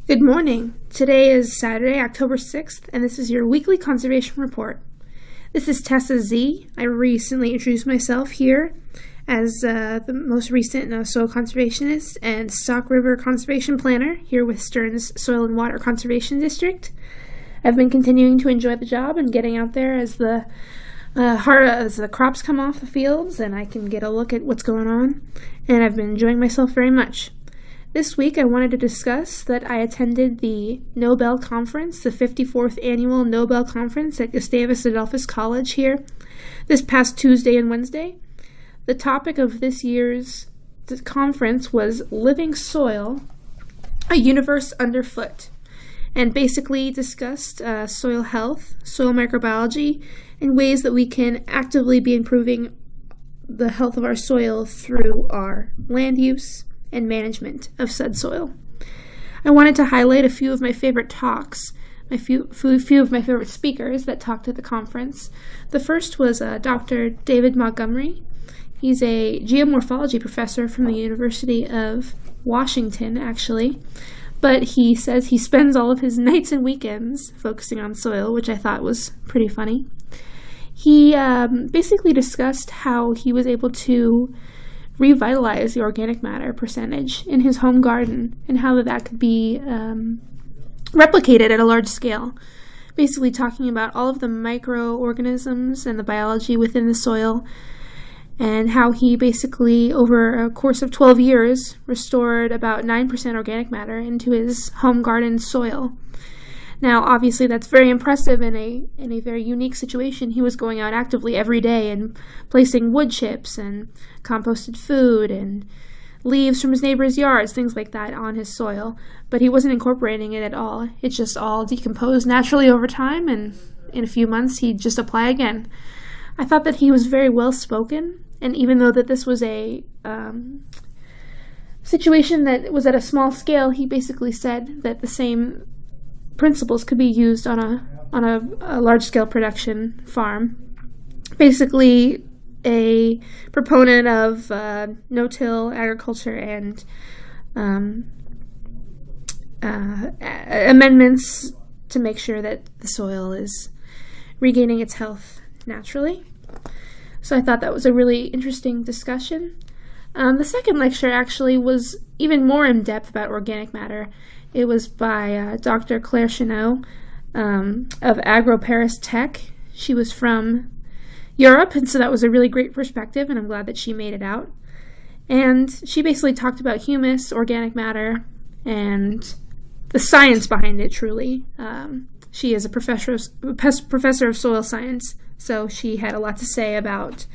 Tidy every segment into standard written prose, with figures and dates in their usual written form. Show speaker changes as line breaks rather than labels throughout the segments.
Good morning. Today is Saturday, October 6th, and this is your weekly conservation report. This is Tessa Z. I recently introduced myself here as the most recent soil conservationist and Stock River conservation planner here with Stearns Soil and Water Conservation District. I've been continuing to enjoy the job and getting out there as the crops come off the fields and I can get a look at what's going on, and I've been enjoying myself very much. This week I wanted to discuss that I attended the Nobel Conference, the 54th Annual Nobel Conference at Gustavus Adolphus College here this past Tuesday and Wednesday. The topic of this year's conference was Living Soil, a Universe Underfoot, and basically discussed soil health, soil microbiology, and ways that we can actively be improving the health of our soil through our land use and management of said soil. I wanted to highlight a few of my favorite talks, a few of my favorite speakers that talked at the conference. The first was Dr. David Montgomery. He's a geomorphology professor from the University of Washington, actually, but he says he spends all of his nights and weekends focusing on soil, which I thought was pretty funny. He basically discussed how he was able to revitalize the organic matter percentage in his home garden and how that could be replicated at a large scale. Basically talking about all of the microorganisms and the biology within the soil and how he basically, over a course of 12 years, restored about 9% organic matter into his home garden soil. Now, obviously, that's very impressive in a very unique situation. He was going out actively every day and placing wood chips and composted food and leaves from his neighbors' yards, things like that, on his soil. But he wasn't incorporating it at all. It just all decomposed naturally over time, and in a few months, he'd just apply again. I thought that he was very well-spoken, and even though that this was a situation that was at a small scale, he basically said that the same principles could be used on a large-scale production farm. Basically, a proponent of no-till agriculture and amendments to make sure that the soil is regaining its health naturally. So I thought that was a really interesting discussion. The second lecture actually was even more in-depth about organic matter. It was by Dr. Claire Chenot of AgroParis Tech. She was from Europe, and so that was a really great perspective, and I'm glad that she made it out. And she basically talked about humus, organic matter, and the science behind it, truly. She is a professor of soil science, so she had a lot to say about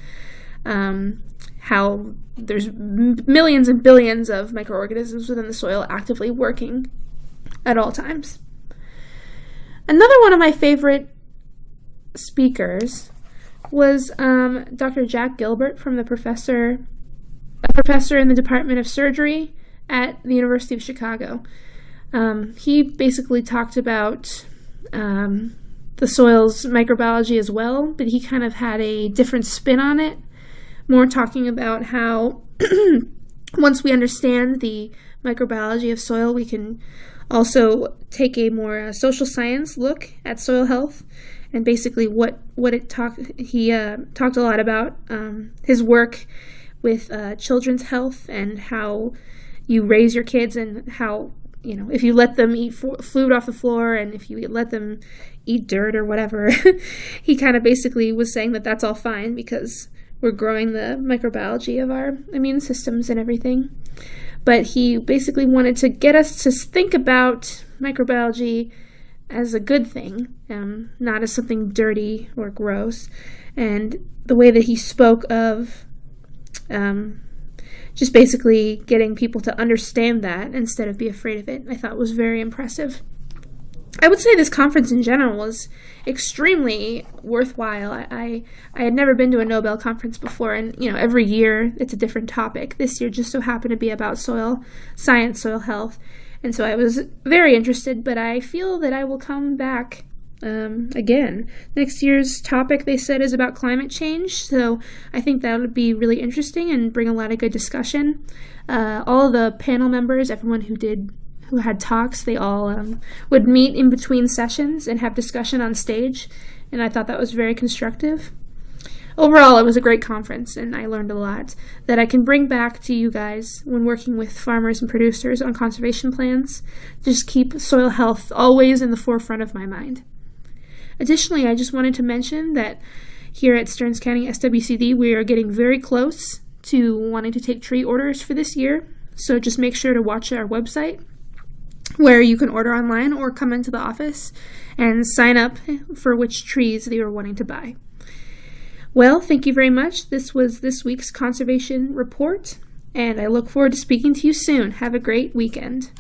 how there's millions and billions of microorganisms within the soil actively working at all times. Another one of my favorite speakers was Dr. Jack Gilbert, from a professor in the Department of Surgery at the University of Chicago. He basically talked about the soil's microbiology as well, but he kind of had a different spin on it, more talking about how once we understand the microbiology of soil, we can also take a more social science look at soil health, and basically he talked a lot about his work with children's health and how you raise your kids, and how, if you let them eat food off the floor and if you let them eat dirt or whatever, he kind of basically was saying that that's all fine because we're growing the microbiology of our immune systems and everything. But he basically wanted to get us to think about microbiology as a good thing, not as something dirty or gross. And the way that he spoke of just basically getting people to understand that instead of be afraid of it, I thought was very impressive. I would say this conference in general was extremely worthwhile. I had never been to a Nobel conference before, and every year it's a different topic. This year just so happened to be about soil science, soil health, and so I was very interested, but I feel that I will come back again. Next year's topic, they said, is about climate change, so I think that would be really interesting and bring a lot of good discussion. All of the panel members, everyone who did who had talks. They all would meet in between sessions and have discussion on stage, and I thought that was very constructive. Overall, it was a great conference, and I learned a lot that I can bring back to you guys when working with farmers and producers on conservation plans. Just keep soil health always in the forefront of my mind. Additionally, I just wanted to mention that here at Stearns County SWCD, we are getting very close to wanting to take tree orders for this year, so just make sure to watch our website where you can order online or come into the office and sign up for which trees that you are wanting to buy. Well, thank you very much. This was this week's conservation report, and I look forward to speaking to you soon. Have a great weekend.